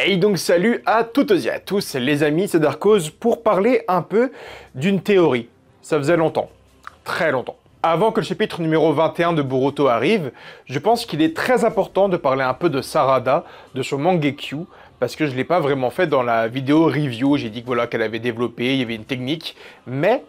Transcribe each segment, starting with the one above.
Hey donc salut à toutes et à tous les amis, c'est Darkose pour parler un peu d'une théorie. Ça faisait longtemps, très longtemps. Avant que le chapitre numéro 21 de Boruto arrive, je pense qu'il est très important de parler un peu de Sarada, de son Mangekyo, parce que je ne l'ai pas vraiment fait dans la vidéo review, j'ai dit que voilà qu'elle avait développé, il y avait une technique, mais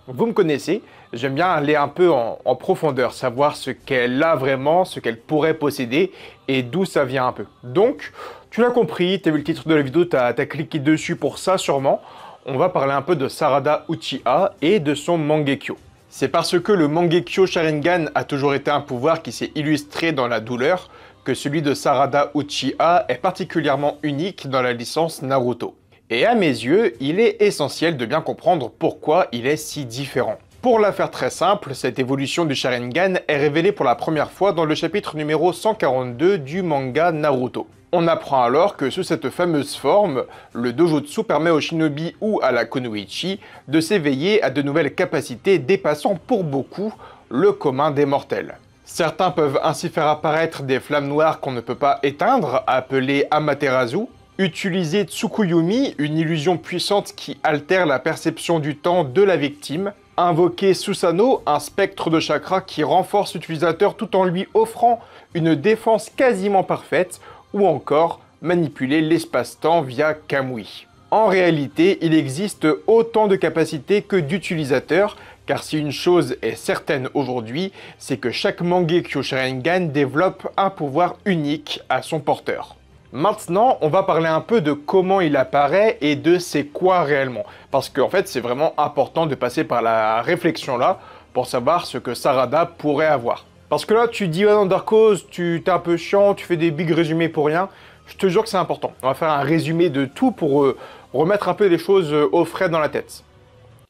vous me connaissez, j'aime bien aller un peu en profondeur, savoir ce qu'elle a vraiment, ce qu'elle pourrait posséder et d'où ça vient un peu. Donc, tu l'as compris, tu as vu le titre de la vidéo, tu as cliqué dessus pour ça sûrement. On va parler un peu de Sarada Uchiha et de son Mangekyo. C'est parce que le Mangekyo Sharingan a toujours été un pouvoir qui s'est illustré dans la douleur que celui de Sarada Uchiha est particulièrement unique dans la licence Naruto. Et à mes yeux, il est essentiel de bien comprendre pourquoi il est si différent. Pour la faire très simple, cette évolution du Sharingan est révélée pour la première fois dans le chapitre numéro 142 du manga Naruto. On apprend alors que sous cette fameuse forme, le dojutsu permet au shinobi ou à la kunoichi de s'éveiller à de nouvelles capacités dépassant pour beaucoup le commun des mortels. Certains peuvent ainsi faire apparaître des flammes noires qu'on ne peut pas éteindre, appelées Amaterasu, utiliser Tsukuyomi, une illusion puissante qui altère la perception du temps de la victime, invoquer Susanoo, un spectre de chakra qui renforce l'utilisateur tout en lui offrant une défense quasiment parfaite, ou encore manipuler l'espace-temps via Kamui. En réalité, il existe autant de capacités que d'utilisateurs, car si une chose est certaine aujourd'hui, c'est que chaque Mangekyo Sharingan développe un pouvoir unique à son porteur. Maintenant, on va parler un peu de comment il apparaît et de c'est quoi réellement. Parce qu'en fait, c'est vraiment important de passer par la réflexion là pour savoir ce que Sarada pourrait avoir. Parce que là, tu dis, ah non, Darkose, tu t'es un peu chiant, tu fais des big résumés pour rien. Je te jure que c'est important. On va faire un résumé de tout pour remettre un peu les choses au frais dans la tête.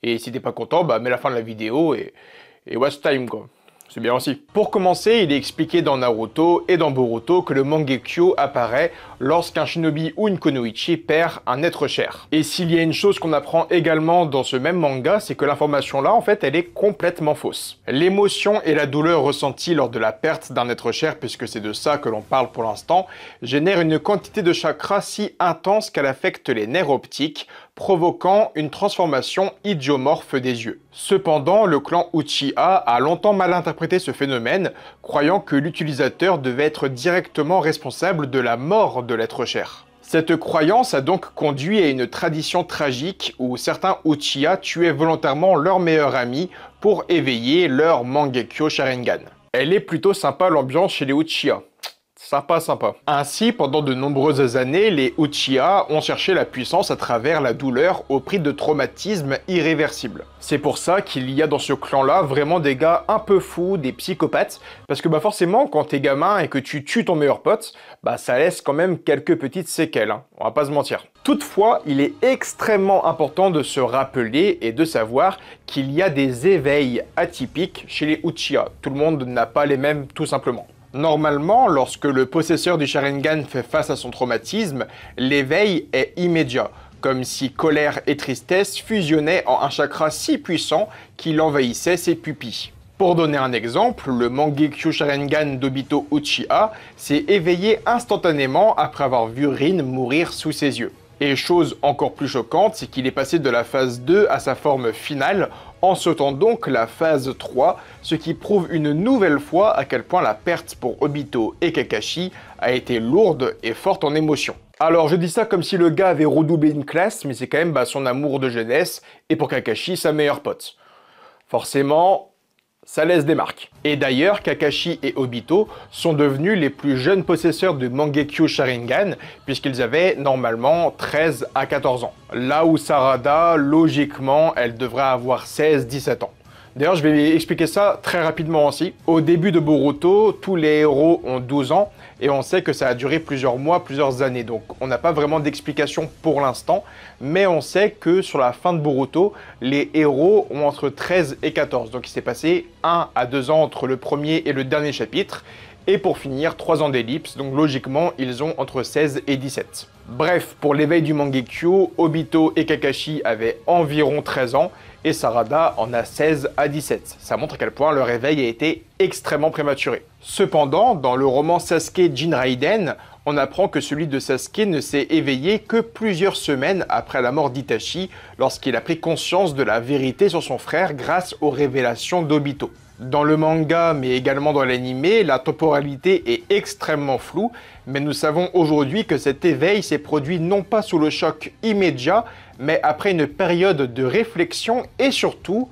Et si t'es pas content, bah mets la fin de la vidéo et watch time quoi. C'est bien aussi. Pour commencer, il est expliqué dans Naruto et dans Boruto que le Mangekyo apparaît lorsqu'un shinobi ou une kunoichi perd un être cher. Et s'il y a une chose qu'on apprend également dans ce même manga, c'est que l'information là, en fait, elle est complètement fausse. L'émotion et la douleur ressentie lors de la perte d'un être cher, puisque c'est de ça que l'on parle pour l'instant, génèrent une quantité de chakra si intense qu'elle affecte les nerfs optiques, provoquant une transformation idiomorphe des yeux. Cependant, le clan Uchiha a longtemps mal interprété ce phénomène, croyant que l'utilisateur devait être directement responsable de la mort de l'être cher. Cette croyance a donc conduit à une tradition tragique où certains Uchiha tuaient volontairement leur meilleur ami pour éveiller leur Mangekyo Sharingan. Elle est plutôt sympa l'ambiance chez les Uchiha. Sympa, sympa. Ainsi, pendant de nombreuses années, les Uchiha ont cherché la puissance à travers la douleur au prix de traumatismes irréversibles. C'est pour ça qu'il y a dans ce clan-là vraiment des gars un peu fous, des psychopathes, parce que forcément, quand t'es gamin et que tu tues ton meilleur pote, ça laisse quand même quelques petites séquelles, hein. On va pas se mentir. Toutefois, il est extrêmement important de se rappeler et de savoir qu'il y a des éveils atypiques chez les Uchiha. Tout le monde n'a pas les mêmes, tout simplement. Normalement, lorsque le possesseur du Sharingan fait face à son traumatisme, l'éveil est immédiat, comme si colère et tristesse fusionnaient en un chakra si puissant qu'il envahissait ses pupilles. Pour donner un exemple, le Mangekyo Sharingan d'Obito Uchiha s'est éveillé instantanément après avoir vu Rin mourir sous ses yeux. Et chose encore plus choquante, c'est qu'il est passé de la phase 2 à sa forme finale, en sautant donc la phase 3, ce qui prouve une nouvelle fois à quel point la perte pour Obito et Kakashi a été lourde et forte en émotion. Alors je dis ça comme si le gars avait redoublé une classe, mais c'est quand même son amour de jeunesse, et pour Kakashi, sa meilleure pote. Forcément, ça laisse des marques. Et d'ailleurs, Kakashi et Obito sont devenus les plus jeunes possesseurs de Mangekyo Sharingan, puisqu'ils avaient normalement 13 à 14 ans. Là où Sarada, logiquement, elle devrait avoir 16-17 ans. D'ailleurs, je vais expliquer ça très rapidement aussi. Au début de Boruto, tous les héros ont 12 ans, et on sait que ça a duré plusieurs mois, plusieurs années, donc on n'a pas vraiment d'explication pour l'instant, mais on sait que sur la fin de Boruto, les héros ont entre 13 et 14, donc il s'est passé 1 à 2 ans entre le premier et le dernier chapitre, et pour finir, 3 ans d'ellipse, donc logiquement, ils ont entre 16 et 17. Bref, pour l'éveil du Mangekyo, Obito et Kakashi avaient environ 13 ans, et Sarada en a 16 à 17. Ça montre à quel point leur réveil a été extrêmement prématuré. Cependant, dans le roman Sasuke Jinraiden, On apprend que celui de Sasuke ne s'est éveillé que plusieurs semaines après la mort d'Itachi, lorsqu'il a pris conscience de la vérité sur son frère grâce aux révélations d'Obito. Dans le manga, mais également dans l'anime, la temporalité est extrêmement floue, mais nous savons aujourd'hui que cet éveil s'est produit non pas sous le choc immédiat, mais après une période de réflexion et surtout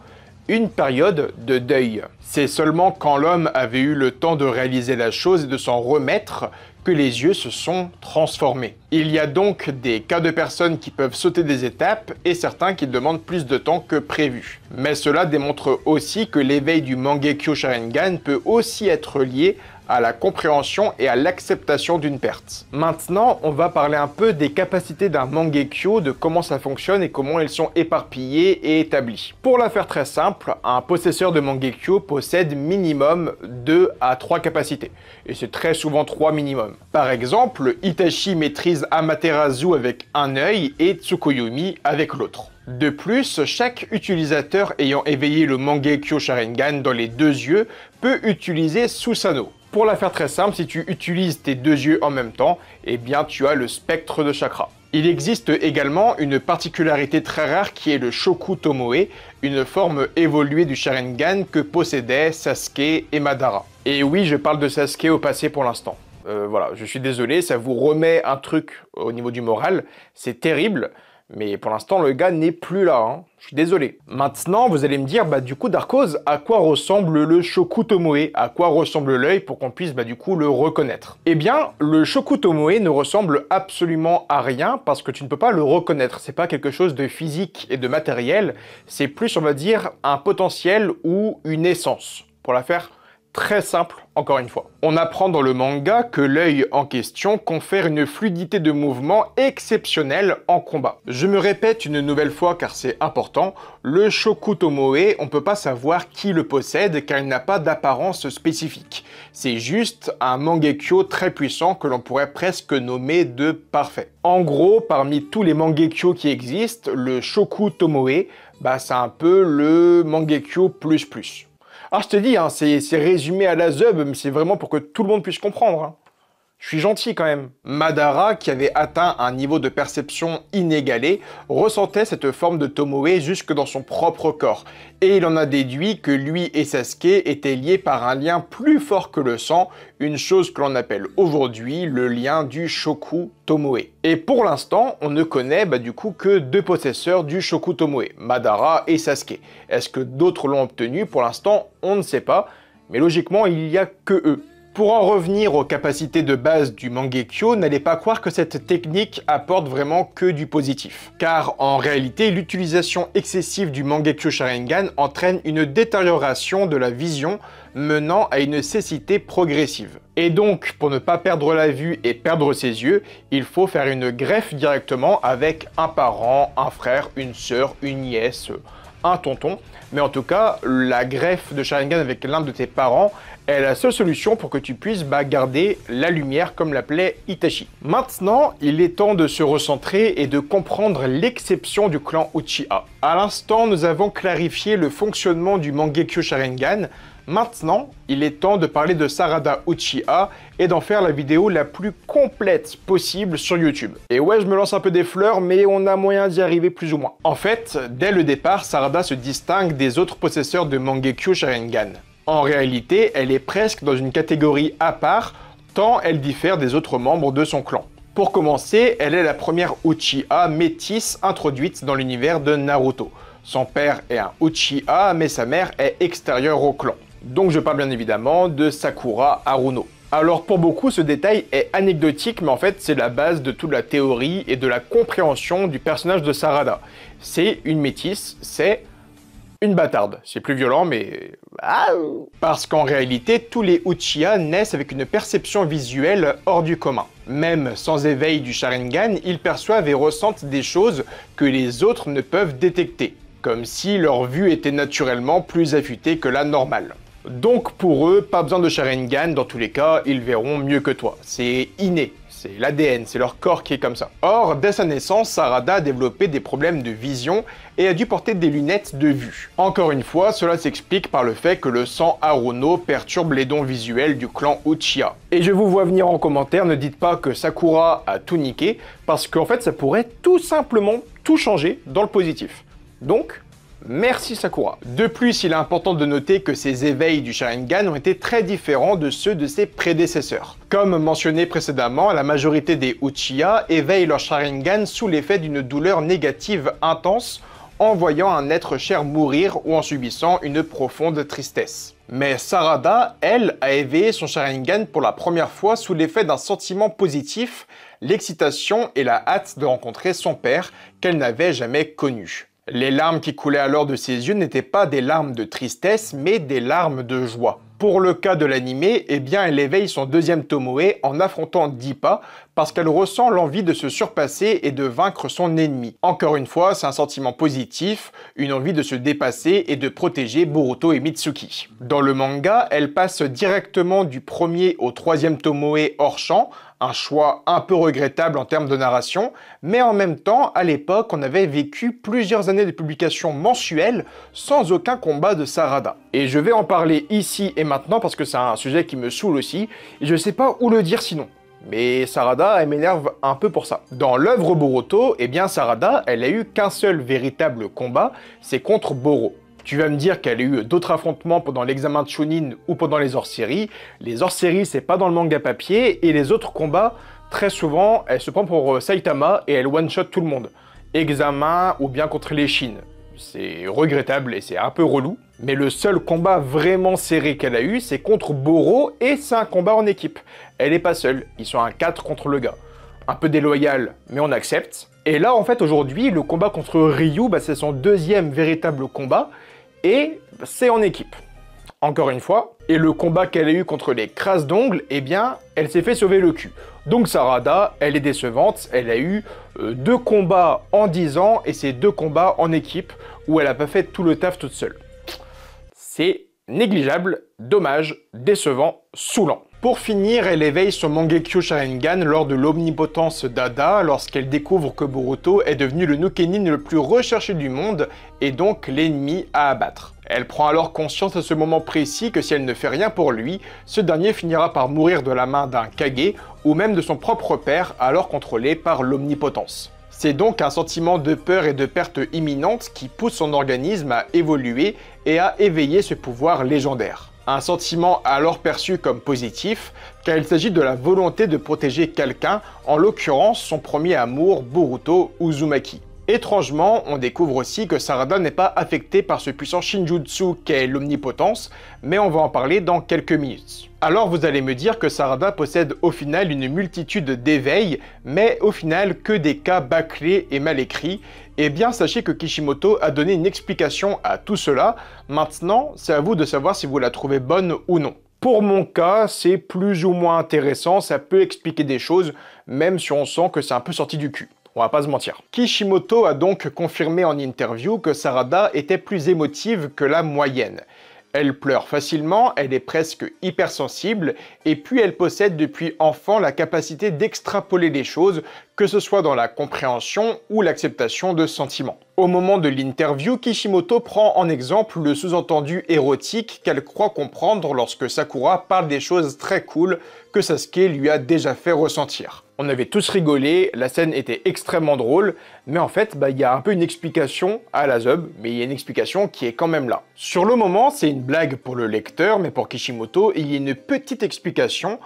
une période de deuil. C'est seulement quand l'homme avait eu le temps de réaliser la chose et de s'en remettre que les yeux se sont transformés. Il y a donc des cas de personnes qui peuvent sauter des étapes et certains qui demandent plus de temps que prévu. Mais cela démontre aussi que l'éveil du Mangekyo Sharingan peut aussi être lié à la compréhension et à l'acceptation d'une perte. Maintenant, on va parler un peu des capacités d'un Mangekyo, de comment ça fonctionne et comment elles sont éparpillées et établies. Pour la faire très simple, un possesseur de Mangekyo possède minimum 2 à 3 capacités. Et c'est très souvent 3 minimum. Par exemple, Itachi maîtrise Amaterasu avec un œil et Tsukuyomi avec l'autre. De plus, chaque utilisateur ayant éveillé le Mangekyo Sharingan dans les 2 yeux peut utiliser Susanoo. Pour la faire très simple, si tu utilises tes 2 yeux en même temps, eh bien tu as le spectre de chakra. Il existe également une particularité très rare qui est le Shoku Tomoe, une forme évoluée du Sharingan que possédaient Sasuke et Madara. Et oui, je parle de Sasuke au passé pour l'instant. Voilà, je suis désolé, ça vous remet un truc au niveau du moral, c'est terrible. Mais pour l'instant, le gars n'est plus là, hein. Je suis désolé. Maintenant, vous allez me dire, du coup, Darkoz, à quoi ressemble le Shoku Tomoe? À quoi ressemble l'œil pour qu'on puisse, du coup, le reconnaître? Eh bien, le Shoku Tomoe ne ressemble absolument à rien parce que tu ne peux pas le reconnaître. C'est pas quelque chose de physique et de matériel, c'est plus, on va dire, un potentiel ou une essence. Pour la faire très simple, encore une fois. On apprend dans le manga que l'œil en question confère une fluidité de mouvement exceptionnelle en combat. Je me répète une nouvelle fois car c'est important, le Shoku Tomoe, on peut pas savoir qui le possède car il n'a pas d'apparence spécifique. C'est juste un Mangekyo très puissant que l'on pourrait presque nommer de parfait. En gros, parmi tous les Mangekyo qui existent, le Shoku Tomoe, c'est un peu le Mangekyo ++. Ah, je te dis, hein, c'est résumé à la zeub, mais c'est vraiment pour que tout le monde puisse comprendre. Hein. Je suis gentil quand même. Madara, qui avait atteint un niveau de perception inégalé, ressentait cette forme de Tomoe jusque dans son propre corps. Et il en a déduit que lui et Sasuke étaient liés par un lien plus fort que le sang, une chose que l'on appelle aujourd'hui le lien du Shoku Tomoe. Et pour l'instant, on ne connaît du coup que 2 possesseurs du Shoku Tomoe, Madara et Sasuke. Est-ce que d'autres l'ont obtenu? Pour l'instant, on ne sait pas, mais logiquement, il n'y a que eux. Pour en revenir aux capacités de base du Mangekyo, n'allez pas croire que cette technique apporte vraiment que du positif. Car en réalité, l'utilisation excessive du Mangekyo Sharingan entraîne une détérioration de la vision menant à une cécité progressive. Et donc, pour ne pas perdre la vue et perdre ses yeux, il faut faire une greffe directement avec un parent, un frère, une sœur, une nièce, un tonton. Mais en tout cas, la greffe de Sharingan avec l'un de tes parents est la seule solution pour que tu puisses garder la lumière comme l'appelait Itachi. Maintenant, il est temps de se recentrer et de comprendre l'exception du clan Uchiha. À l'instant, nous avons clarifié le fonctionnement du Mangekyo Sharingan. Maintenant, il est temps de parler de Sarada Uchiha et d'en faire la vidéo la plus complète possible sur YouTube. Et ouais, je me lance un peu des fleurs, mais on a moyen d'y arriver plus ou moins. En fait, dès le départ, Sarada se distingue des autres possesseurs de Mangekyo Sharingan. En réalité, elle est presque dans une catégorie à part, tant elle diffère des autres membres de son clan. Pour commencer, elle est la première Uchiha métisse introduite dans l'univers de Naruto. Son père est un Uchiha, mais sa mère est extérieure au clan. Donc je parle bien évidemment de Sakura Haruno. Alors pour beaucoup, ce détail est anecdotique, mais en fait c'est la base de toute la théorie et de la compréhension du personnage de Sarada. C'est une métisse, c'est une bâtarde. C'est plus violent, mais... Parce qu'en réalité, tous les Uchiha naissent avec une perception visuelle hors du commun. Même sans éveil du Sharingan, ils perçoivent et ressentent des choses que les autres ne peuvent détecter, comme si leur vue était naturellement plus affûtée que la normale. Donc pour eux, pas besoin de Sharingan, dans tous les cas, ils verront mieux que toi. C'est inné, c'est l'ADN, c'est leur corps qui est comme ça. Or, dès sa naissance, Sarada a développé des problèmes de vision et a dû porter des lunettes de vue. Encore une fois, cela s'explique par le fait que le sang Haruno perturbe les dons visuels du clan Uchiha. Et je vous vois venir en commentaire, ne dites pas que Sakura a tout niqué, parce qu'en fait ça pourrait tout simplement tout changer dans le positif. Donc, merci Sakura. De plus, il est important de noter que ces éveils du Sharingan ont été très différents de ceux de ses prédécesseurs. Comme mentionné précédemment, la majorité des Uchiha éveillent leur Sharingan sous l'effet d'une douleur négative intense en voyant un être cher mourir ou en subissant une profonde tristesse. Mais Sarada, elle, a éveillé son Sharingan pour la première fois sous l'effet d'un sentiment positif, l'excitation et la hâte de rencontrer son père qu'elle n'avait jamais connu. Les larmes qui coulaient alors de ses yeux n'étaient pas des larmes de tristesse, mais des larmes de joie. Pour le cas de l'animé, eh bien elle éveille son deuxième Tomoe en affrontant Dippa parce qu'elle ressent l'envie de se surpasser et de vaincre son ennemi. Encore une fois, c'est un sentiment positif, une envie de se dépasser et de protéger Boruto et Mitsuki. Dans le manga, elle passe directement du premier au troisième Tomoe hors champ, un choix un peu regrettable en termes de narration, mais en même temps, à l'époque, on avait vécu plusieurs années de publication mensuelle sans aucun combat de Sarada. Et je vais en parler ici et maintenant parce que c'est un sujet qui me saoule aussi, et je sais pas où le dire sinon. Mais Sarada, elle m'énerve un peu pour ça. Dans l'œuvre Boruto, eh bien Sarada, elle a eu qu'un seul véritable combat, c'est contre Boro. Tu vas me dire qu'elle a eu d'autres affrontements pendant l'examen de Chunin ou pendant les hors-séries. Les hors-séries, c'est pas dans le manga papier, et les autres combats, très souvent, elle se prend pour Saitama et elle one-shot tout le monde. Examen ou bien contre les Shin. C'est regrettable et c'est un peu relou. Mais le seul combat vraiment serré qu'elle a eu, c'est contre Boro, et c'est un combat en équipe. Elle est pas seule, ils sont un 4 contre le gars. Un peu déloyal, mais on accepte. Et là, en fait, aujourd'hui, le combat contre Ryu, c'est son deuxième véritable combat, et c'est en équipe. Encore une fois, et le combat qu'elle a eu contre les crasses d'ongles, eh bien, elle s'est fait sauver le cul. Donc Sarada, elle est décevante, elle a eu 2 combats en 10 ans, et c'est 2 combats en équipe, où elle n'a pas fait tout le taf toute seule. C'est négligeable, dommage, décevant, saoulant. Pour finir, elle éveille son Mangekyo Sharingan lors de l'omnipotence d'Ada, lorsqu'elle découvre que Boruto est devenu le Nukenin le plus recherché du monde, et donc l'ennemi à abattre. Elle prend alors conscience à ce moment précis que si elle ne fait rien pour lui, ce dernier finira par mourir de la main d'un Kage, ou même de son propre père, alors contrôlé par l'omnipotence. C'est donc un sentiment de peur et de perte imminente qui pousse son organisme à évoluer et à éveiller ce pouvoir légendaire. Un sentiment alors perçu comme positif, car il s'agit de la volonté de protéger quelqu'un, en l'occurrence son premier amour, Boruto Uzumaki. Étrangement, on découvre aussi que Sarada n'est pas affecté par ce puissant Shinjutsu qu'est l'omnipotence, mais on va en parler dans quelques minutes. Alors vous allez me dire que Sarada possède au final une multitude d'éveils, mais au final que des cas bâclés et mal écrits. Eh bien sachez que Kishimoto a donné une explication à tout cela, maintenant c'est à vous de savoir si vous la trouvez bonne ou non. Pour mon cas, c'est plus ou moins intéressant, ça peut expliquer des choses, même si on sent que c'est un peu sorti du cul. On va pas se mentir. Kishimoto a donc confirmé en interview que Sarada était plus émotive que la moyenne. Elle pleure facilement, elle est presque hypersensible, et puis elle possède depuis enfant la capacité d'extrapoler les choses, que ce soit dans la compréhension ou l'acceptation de sentiments. Au moment de l'interview, Kishimoto prend en exemple le sous-entendu érotique qu'elle croit comprendre lorsque Sakura parle des choses très cool que Sasuke lui a déjà fait ressentir. On avait tous rigolé, la scène était extrêmement drôle, mais en fait, il y a un peu une explication à la Zub, mais il y a une explication qui est quand même là. Sur le moment, c'est une blague pour le lecteur, mais pour Kishimoto, il y a une petite explication.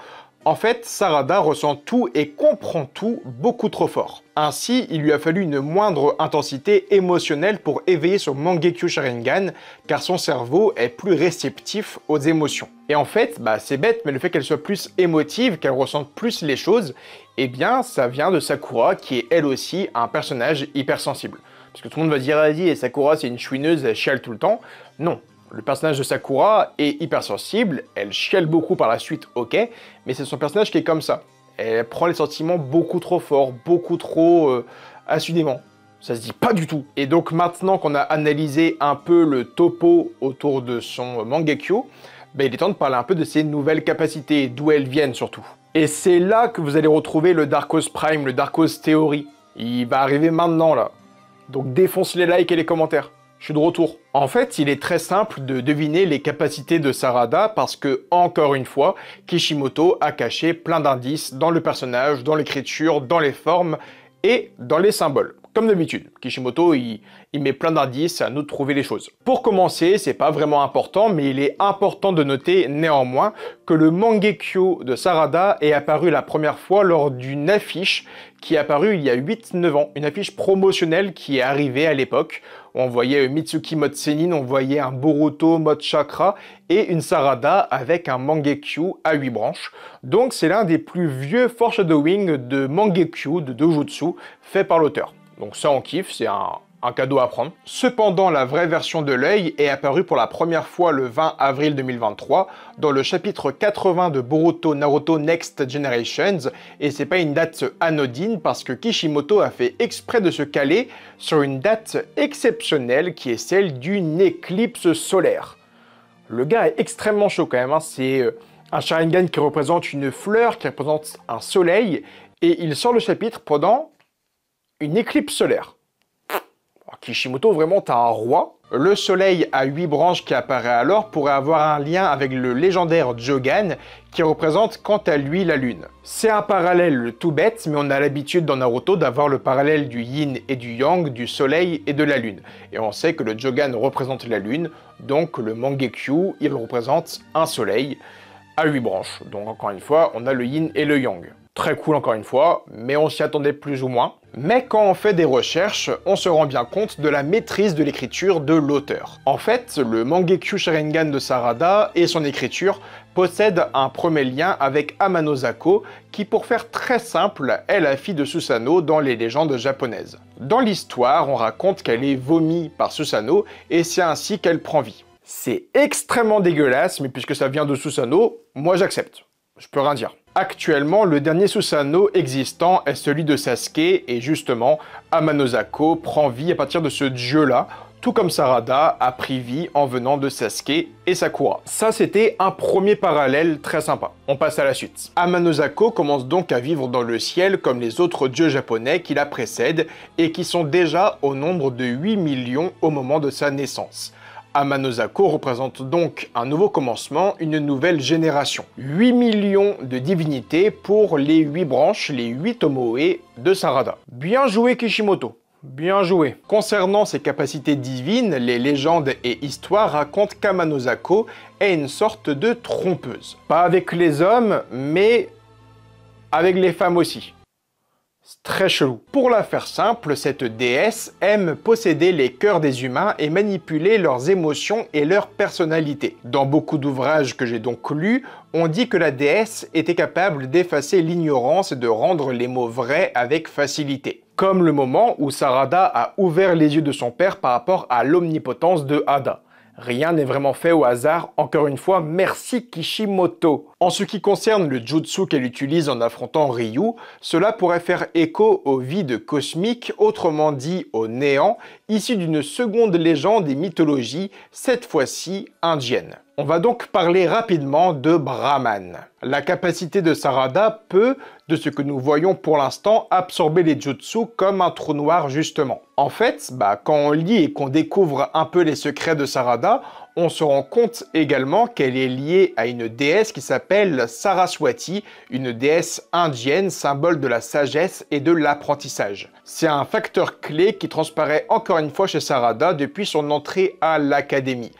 En fait, Sarada ressent tout et comprend tout beaucoup trop fort. Ainsi, il lui a fallu une moindre intensité émotionnelle pour éveiller son Mangekyo Sharingan, car son cerveau est plus réceptif aux émotions. Et en fait, c'est bête, mais le fait qu'elle soit plus émotive, qu'elle ressente plus les choses, eh bien, ça vient de Sakura, qui est elle aussi un personnage hypersensible. Parce que tout le monde va dire, et Sakura c'est une chouineuse, elle chiale tout le temps. Non. Le personnage de Sakura est hypersensible, elle chiale beaucoup par la suite, ok, mais c'est son personnage qui est comme ça. Elle prend les sentiments beaucoup trop forts, beaucoup trop assidément. Ça se dit pas du tout. Et donc maintenant qu'on a analysé un peu le topo autour de son Mangekyo, il est temps de parler un peu de ses nouvelles capacités, d'où elles viennent surtout. Et c'est là que vous allez retrouver le Dark Horse Prime, le Dark Horse Theory. Il va arriver maintenant là. Donc défonce les likes et les commentaires. Je suis de retour. En fait, il est très simple de deviner les capacités de Sarada parce que, encore une fois, Kishimoto a caché plein d'indices dans le personnage, dans l'écriture, dans les formes et dans les symboles. Comme d'habitude, Kishimoto, il met plein d'indices, à nous de trouver les choses. Pour commencer, c'est pas vraiment important, mais il est important de noter néanmoins que le Mangekyo de Sarada est apparu la première fois lors d'une affiche qui est apparue il y a 8-9 ans, une affiche promotionnelle qui est arrivée à l'époque. On voyait Mitsuki mode Senin, on voyait un Boruto mode Chakra et une Sarada avec un Mangekyo à 8 branches. Donc c'est l'un des plus vieux foreshadowing de Mangekyo, de Dojutsu, fait par l'auteur. Donc ça on kiffe, c'est un cadeau à prendre. Cependant, la vraie version de l'œil est apparue pour la première fois le 20 avril 2023 dans le chapitre 80 de Boruto Naruto Next Generations, et c'est pas une date anodine parce que Kishimoto a fait exprès de se caler sur une date exceptionnelle qui est celle d'une éclipse solaire. Le gars est extrêmement chaud quand même, hein. C'est un Sharingan qui représente une fleur, qui représente un soleil, et il sort le chapitre pendant une éclipse solaire. Kishimoto, vraiment, t'as un roi. Le soleil à 8 branches qui apparaît alors pourrait avoir un lien avec le légendaire Jogan qui représente quant à lui la lune. C'est un parallèle tout bête, mais on a l'habitude dans Naruto d'avoir le parallèle du yin et du yang, du soleil et de la lune. Et on sait que le Jogan représente la lune, donc le Mangekyo, il représente un soleil à 8 branches. Donc encore une fois, on a le yin et le yang. Très cool encore une fois, mais on s'y attendait plus ou moins. Mais quand on fait des recherches, on se rend bien compte de la maîtrise de l'écriture de l'auteur. En fait, le Mangekyo Sharingan de Sarada et son écriture possèdent un premier lien avec Amano Zako, qui pour faire très simple, est la fille de Susanoo dans les légendes japonaises. Dans l'histoire, on raconte qu'elle est vomie par Susanoo, et c'est ainsi qu'elle prend vie. C'est extrêmement dégueulasse, mais puisque ça vient de Susanoo, moi j'accepte. Je peux rien dire. Actuellement, le dernier Susanoo existant est celui de Sasuke, et justement, Amano Zako prend vie à partir de ce dieu-là, tout comme Sarada a pris vie en venant de Sasuke et Sakura. Ça, c'était un premier parallèle très sympa. On passe à la suite. Amano Zako commence donc à vivre dans le ciel comme les autres dieux japonais qui la précèdent, et qui sont déjà au nombre de 8 millions au moment de sa naissance. Amano Zako représente donc un nouveau commencement, une nouvelle génération. 8 millions de divinités pour les 8 branches, les 8 Tomoe de Sarada. Bien joué Kishimoto, bien joué. Concernant ses capacités divines, les légendes et histoires racontent qu'Amano Zako est une sorte de trompeuse. Pas avec les hommes, mais avec les femmes aussi. C'est très chelou. Pour la faire simple, cette déesse aime posséder les cœurs des humains et manipuler leurs émotions et leur personnalité. Dans beaucoup d'ouvrages que j'ai donc lus, on dit que la déesse était capable d'effacer l'ignorance et de rendre les mots vrais avec facilité. Comme le moment où Sarada a ouvert les yeux de son père par rapport à l'omnipotence de Hada. Rien n'est vraiment fait au hasard, encore une fois, merci Kishimoto. En ce qui concerne le jutsu qu'elle utilise en affrontant Ryu, cela pourrait faire écho au vide cosmique, autrement dit au néant, issu d'une seconde légende et mythologie, cette fois-ci indienne. On va donc parler rapidement de Brahman. La capacité de Sarada peut, de ce que nous voyons pour l'instant, absorber les jutsu comme un trou noir justement. En fait, quand on lit et qu'on découvre un peu les secrets de Sarada, on se rend compte également qu'elle est liée à une déesse qui s'appelle Saraswati, une déesse indienne, symbole de la sagesse et de l'apprentissage. C'est un facteur clé qui transparaît encore une fois chez Sarada depuis son entrée à l'académie.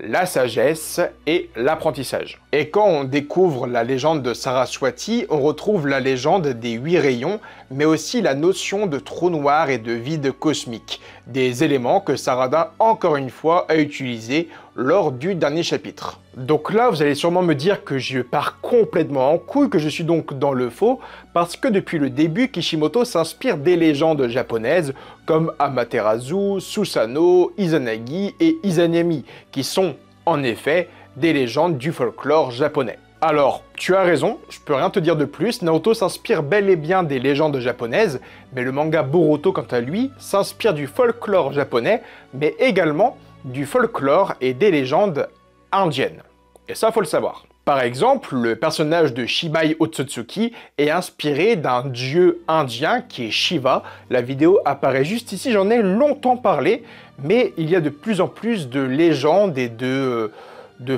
La sagesse et l'apprentissage. Et quand on découvre la légende de Saraswati, on retrouve la légende des 8 rayons, mais aussi la notion de trou noir et de vide cosmique, des éléments que Sarada, encore une fois, a utilisés lors du dernier chapitre. Donc là, vous allez sûrement me dire que je pars complètement en couille, que je suis donc dans le faux, parce que depuis le début, Kishimoto s'inspire des légendes japonaises comme Amaterasu, Susanoo, Izanagi et Izanami, qui sont en effet des légendes du folklore japonais. Alors, tu as raison, je peux rien te dire de plus, Naruto s'inspire bel et bien des légendes japonaises, mais le manga Boruto, quant à lui, s'inspire du folklore japonais, mais également du folklore et des légendes indiennes. Et ça, faut le savoir. Par exemple, le personnage de Shibai Otsutsuki est inspiré d'un dieu indien qui est Shiva. La vidéo apparaît juste ici, j'en ai longtemps parlé, mais il y a de plus en plus de légendes et de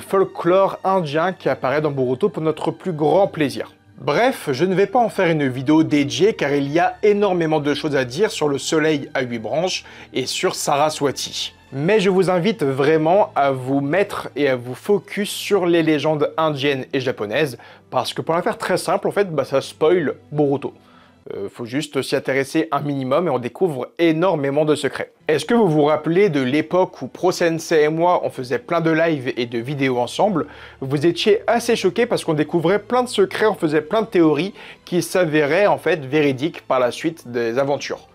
folklore indien qui apparaît dans Boruto pour notre plus grand plaisir. Bref, je ne vais pas en faire une vidéo dédiée car il y a énormément de choses à dire sur le soleil à 8 branches et sur Saraswati. Mais je vous invite vraiment à vous mettre et à vous focus sur les légendes indiennes et japonaises parce que pour la faire très simple, en fait, ça spoil Boruto. Faut juste s'y intéresser un minimum et on découvre énormément de secrets. Est-ce que vous vous rappelez de l'époque où Pro-sensei et moi on faisait plein de lives et de vidéos ensemble? Vous étiez assez choqués parce qu'on découvrait plein de secrets, on faisait plein de théories qui s'avéraient en fait véridiques par la suite des aventures.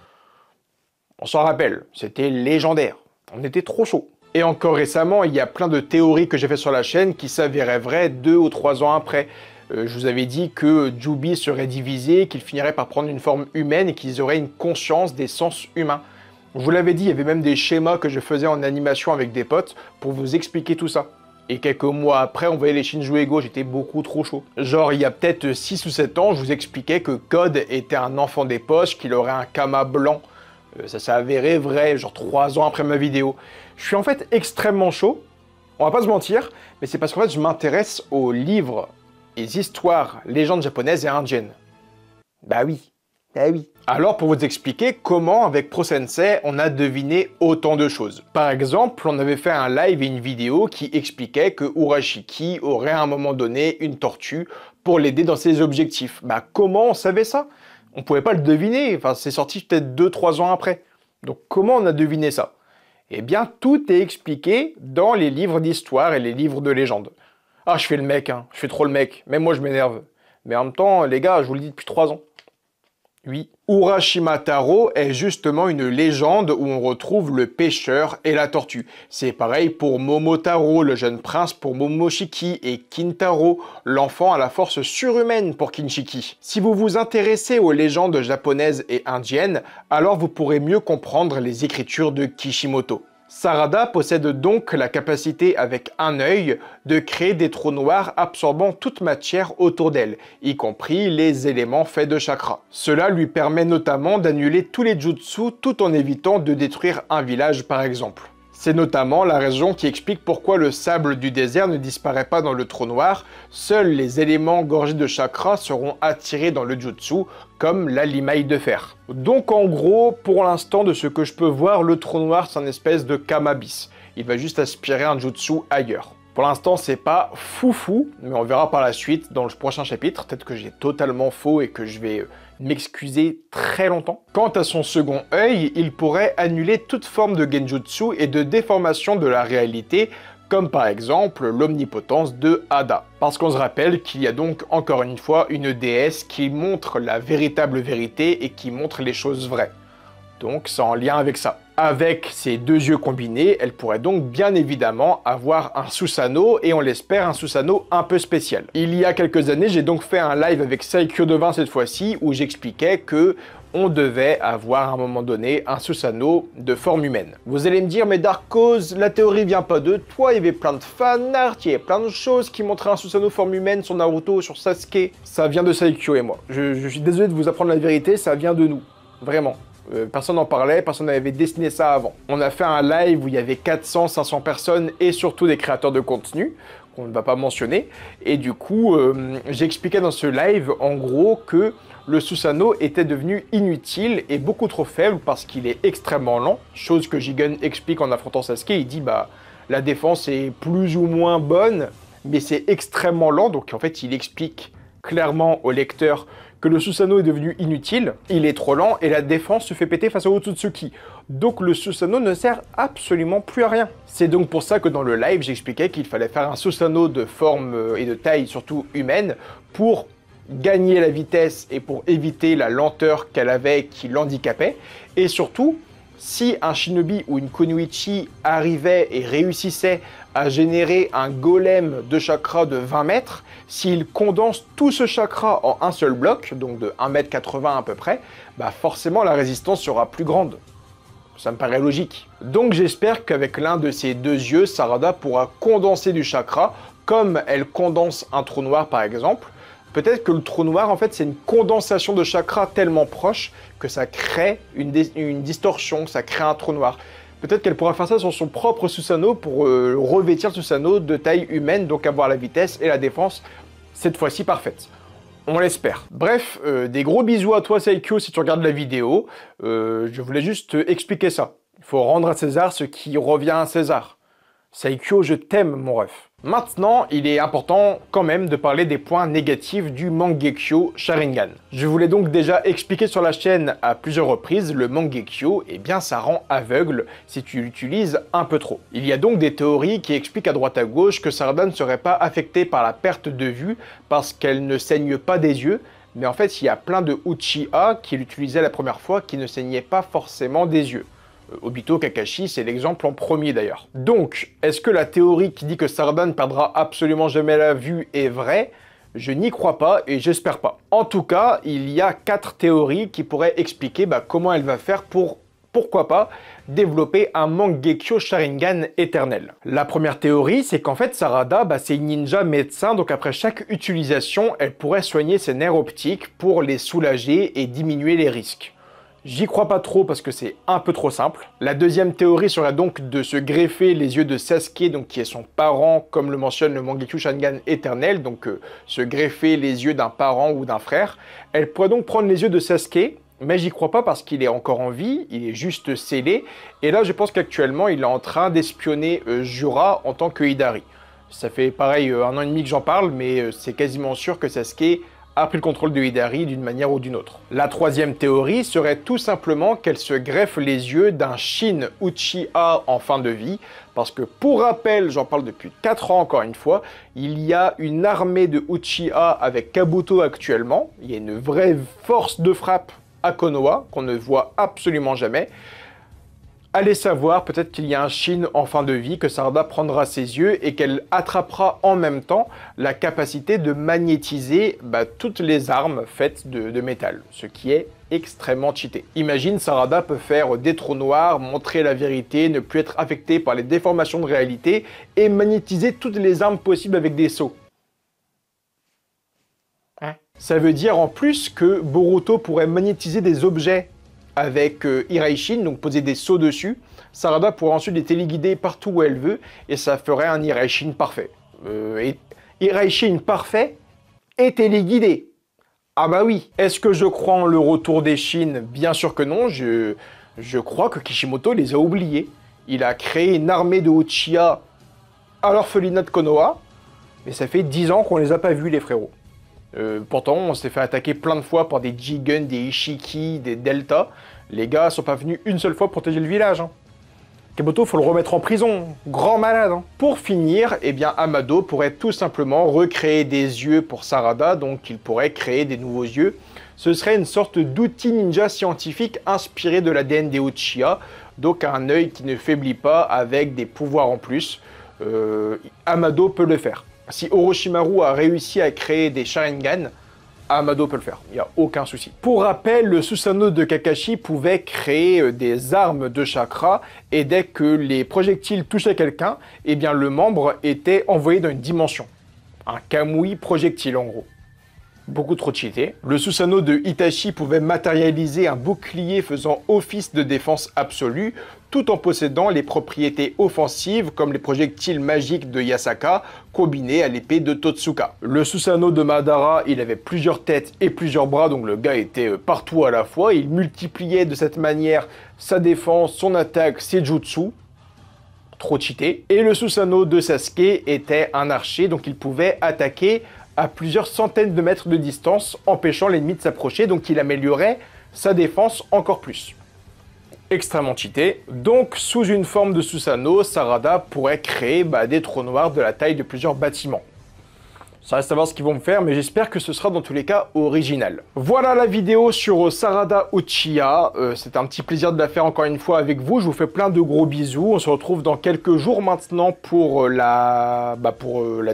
On s'en rappelle, c'était légendaire, on était trop chaud. Et encore récemment, il y a plein de théories que j'ai fait sur la chaîne qui s'avéraient vraies 2 ou 3 ans après. Je vous avais dit que Jubi serait divisé, qu'il finirait par prendre une forme humaine et qu'ils auraient une conscience des sens humains. Je vous l'avais dit, il y avait même des schémas que je faisais en animation avec des potes pour vous expliquer tout ça. Et quelques mois après, on voyait les Shinju Ego, j'étais beaucoup trop chaud. Genre, il y a peut-être 6 ou 7 ans, je vous expliquais que Code était un enfant des poches, qu'il aurait un kama blanc. Ça s'est avéré vrai, genre 3 ans après ma vidéo. Je suis en fait extrêmement chaud, on va pas se mentir, mais c'est parce qu'en fait, je m'intéresse aux livres les histoires, légendes japonaises et indiennes. Bah oui. Alors pour vous expliquer comment avec Pro-sensei on a deviné autant de choses. Par exemple, on avait fait un live et une vidéo qui expliquait que Urashiki aurait à un moment donné une tortue pour l'aider dans ses objectifs. Bah comment on savait ça? On pouvait pas le deviner, enfin c'est sorti peut-être 2-3 ans après. Donc comment on a deviné ça? Eh bien tout est expliqué dans les livres d'histoire et les livres de légende. Ah, je fais le mec, hein. Je fais trop le mec. Même moi, je m'énerve. Mais en même temps, les gars, je vous le dis depuis 3 ans. Oui. Urashima Taro est justement une légende où on retrouve le pêcheur et la tortue. C'est pareil pour Momotaro, le jeune prince pour Momoshiki, et Kintaro, l'enfant à la force surhumaine pour Kinshiki. Si vous vous intéressez aux légendes japonaises et indiennes, alors vous pourrez mieux comprendre les écritures de Kishimoto. Sarada possède donc la capacité, avec un œil, de créer des trous noirs absorbant toute matière autour d'elle, y compris les éléments faits de chakra. Cela lui permet notamment d'annuler tous les jutsu tout en évitant de détruire un village par exemple. C'est notamment la raison qui explique pourquoi le sable du désert ne disparaît pas dans le trou noir, seuls les éléments gorgés de chakra seront attirés dans le jutsu, comme la limaille de fer. Donc en gros, pour l'instant, de ce que je peux voir, le trou noir c'est une espèce de kamabis. Il va juste aspirer un jutsu ailleurs. Pour l'instant, c'est pas foufou, mais on verra par la suite dans le prochain chapitre. Peut-être que j'ai totalement faux et que je vais m'excuser très longtemps. Quant à son second œil, il pourrait annuler toute forme de genjutsu et de déformation de la réalité, comme par exemple l'omnipotence de Ada. Parce qu'on se rappelle qu'il y a donc encore une fois une déesse qui montre la véritable vérité et qui montre les choses vraies. Donc c'est en lien avec ça. Avec ces 2 yeux combinés, elle pourrait donc bien évidemment avoir un Susanoo, et on l'espère un Susanoo un peu spécial. Il y a quelques années, j'ai donc fait un live avec Saikyo Devin cette fois-ci, où j'expliquais que on devait avoir à un moment donné un Susanoo de forme humaine. Vous allez me dire, mais Darkos, la théorie vient pas de toi, il y avait plein de fanart, il y avait plein de choses qui montraient un Susanoo forme humaine sur Naruto, sur Sasuke. Ça vient de Saikyo et moi. Je suis désolé de vous apprendre la vérité, ça vient de nous. Vraiment. Personne n'en parlait, personne n'avait dessiné ça avant. On a fait un live où il y avait 400-500 personnes et surtout des créateurs de contenu, qu'on ne va pas mentionner. Et du coup, j'expliquais dans ce live, en gros, que le Susanoo était devenu inutile et beaucoup trop faible parce qu'il est extrêmement lent. Chose que Jigen explique en affrontant Sasuke, il dit bah la défense est plus ou moins bonne, mais c'est extrêmement lent. Donc en fait, il explique clairement au lecteur que le Susanoo est devenu inutile, il est trop lent et la défense se fait péter face au Otsutsuki. Donc le Susanoo ne sert absolument plus à rien. C'est donc pour ça que dans le live, j'expliquais qu'il fallait faire un Susanoo de forme et de taille surtout humaine pour gagner la vitesse et pour éviter la lenteur qu'elle avait qui l'handicapait. Et surtout, si un shinobi ou une kunoichi arrivait et réussissait à générer un golem de chakra de 20 mètres, s'il condense tout ce chakra en un seul bloc, donc de 1,80 m à peu près, bah forcément la résistance sera plus grande. Ça me paraît logique. Donc j'espère qu'avec l'un de ces 2 yeux, Sarada pourra condenser du chakra comme elle condense un trou noir par exemple, peut-être que le trou noir, en fait, c'est une condensation de chakras tellement proche que ça crée une distorsion, ça crée un trou noir. Peut-être qu'elle pourra faire ça sur son propre Susanoo pour revêtir Susanoo de taille humaine, donc avoir la vitesse et la défense, cette fois-ci parfaite. On l'espère. Bref, des gros bisous à toi Saikyo si tu regardes la vidéo. Je voulais juste expliquer ça. Il faut rendre à César ce qui revient à César. Saikyo, je t'aime mon ref. Maintenant, il est important quand même de parler des points négatifs du Mangekyo Sharingan. Je vous l'ai donc déjà expliqué sur la chaîne à plusieurs reprises, le Mangekyo, eh bien ça rend aveugle si tu l'utilises un peu trop. Il y a donc des théories qui expliquent à droite à gauche que Sarada ne serait pas affectée par la perte de vue parce qu'elle ne saigne pas des yeux, mais en fait il y a plein de Uchiha qui l'utilisaient la première fois qui ne saignaient pas forcément des yeux. Obito Kakashi, c'est l'exemple en premier d'ailleurs. Donc, est-ce que la théorie qui dit que Sarada ne perdra absolument jamais la vue est vraie? Je n'y crois pas et j'espère pas. En tout cas, il y a 4 théories qui pourraient expliquer comment elle va faire pour, pourquoi pas, développer un Mangekyo Sharingan éternel. La première théorie, c'est qu'en fait Sarada, c'est une ninja médecin, donc après chaque utilisation, elle pourrait soigner ses nerfs optiques pour les soulager et diminuer les risques. J'y crois pas trop parce que c'est un peu trop simple. La deuxième théorie serait donc de se greffer les yeux de Sasuke, donc qui est son parent, comme le mentionne le Mangekyo Sharingan éternel, donc se greffer les yeux d'un parent ou d'un frère. Elle pourrait donc prendre les yeux de Sasuke, mais j'y crois pas parce qu'il est encore en vie, il est juste scellé, et là je pense qu'actuellement il est en train d'espionner Jura en tant que Hidari. Ça fait pareil 1 an et demi que j'en parle, mais c'est quasiment sûr que Sasuke a pris le contrôle de Hidari d'une manière ou d'une autre. La troisième théorie serait tout simplement qu'elle se greffe les yeux d'un Shin Uchiha en fin de vie, parce que pour rappel, j'en parle depuis 4 ans encore une fois, il y a une armée de Uchiha avec Kabuto actuellement, il y a une vraie force de frappe à Konoha, qu'on ne voit absolument jamais. Allez savoir, peut-être qu'il y a un Shin en fin de vie, que Sarada prendra ses yeux et qu'elle attrapera en même temps la capacité de magnétiser toutes les armes faites de métal, ce qui est extrêmement cheaté. Imagine, Sarada peut faire des trous noirs, montrer la vérité, ne plus être affecté par les déformations de réalité et magnétiser toutes les armes possibles avec des sauts. Ça veut dire en plus que Boruto pourrait magnétiser des objets avec Iraishin, donc poser des sauts dessus. Sarada pourra ensuite les téléguider partout où elle veut, et ça ferait un Iraishin parfait. Iraishin parfait et téléguidé. Ah bah oui. Est-ce que je crois en le retour des Shin? Bien sûr que non, je crois que Kishimoto les a oubliés. Il a créé une armée de Uchiha à l'orphelinat de Konoha, mais ça fait 10 ans qu'on les a pas vus les frérots. Pourtant, on s'est fait attaquer plein de fois par des Jigen, des Ishiki, des Delta. Les gars sont pas venus une seule fois protéger le village. Kabuto, faut le remettre en prison. Grand malade. Pour finir, Amado pourrait tout simplement recréer des yeux pour Sarada, donc il pourrait créer des nouveaux yeux. Ce serait une sorte d'outil ninja scientifique inspiré de l'ADN des Uchiha, donc un œil qui ne faiblit pas avec des pouvoirs en plus. Amado peut le faire. Si Orochimaru a réussi à créer des Sharingan, Amado peut le faire, il n'y a aucun souci. Pour rappel, le Susanoo de Kakashi pouvait créer des armes de chakra, et dès que les projectiles touchaient quelqu'un, le membre était envoyé dans une dimension. Un Kamui projectile en gros. Beaucoup trop cheaté. Le Susanoo de Itachi pouvait matérialiser un bouclier faisant office de défense absolue, tout en possédant les propriétés offensives comme les projectiles magiques de Yasaka, combinés à l'épée de Totsuka. Le Susanoo de Madara, il avait plusieurs têtes et plusieurs bras, donc le gars était partout à la fois, il multipliait de cette manière sa défense, son attaque, ses jutsu. Trop cheaté. Et le Susanoo de Sasuke était un archer, donc il pouvait attaquer à plusieurs centaines de mètres de distance, empêchant l'ennemi de s'approcher, donc il améliorait sa défense encore plus. Extrêmement cheaté. Donc, sous une forme de Susanoo, Sarada pourrait créer des trous noirs de la taille de plusieurs bâtiments. Ça reste à voir ce qu'ils vont me faire, mais j'espère que ce sera dans tous les cas original. Voilà la vidéo sur Sarada Uchiha. C'est un petit plaisir de la faire encore une fois avec vous. Je vous fais plein de gros bisous. On se retrouve dans quelques jours maintenant pour la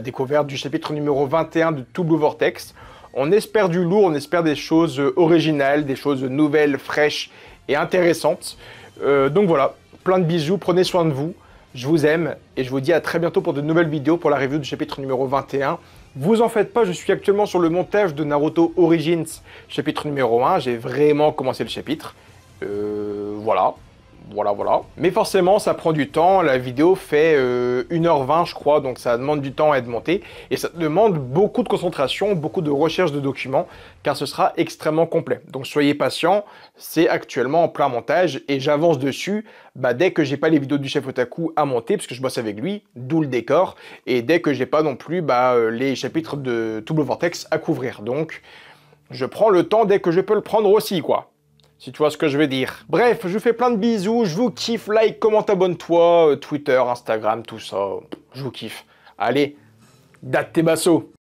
découverte du chapitre numéro 21 de Two Blue Vortex. On espère du lourd, on espère des choses originales, des choses nouvelles, fraîches et intéressantes. Donc voilà, plein de bisous, prenez soin de vous. Je vous aime et je vous dis à très bientôt pour de nouvelles vidéos pour la review du chapitre numéro 21. Vous en faites pas, je suis actuellement sur le montage de Naruto Origins, chapitre numéro 1. J'ai vraiment commencé le chapitre. Voilà. Mais forcément, ça prend du temps. La vidéo fait 1h20, je crois, donc ça demande du temps à être monté. Et ça demande beaucoup de concentration, beaucoup de recherche de documents, car ce sera extrêmement complet. Donc soyez patients, c'est actuellement en plein montage et j'avance dessus dès que j'ai pas les vidéos du chef Otaku à monter, parce que je bosse avec lui, d'où le décor, et dès que j'ai pas non plus les chapitres de Double Vortex à couvrir. Donc, je prends le temps dès que je peux le prendre aussi, quoi. Si tu vois ce que je veux dire. Bref, je vous fais plein de bisous, je vous kiffe, like, commente, abonne-toi, Twitter, Instagram, tout ça, je vous kiffe. Allez, date tes bassos.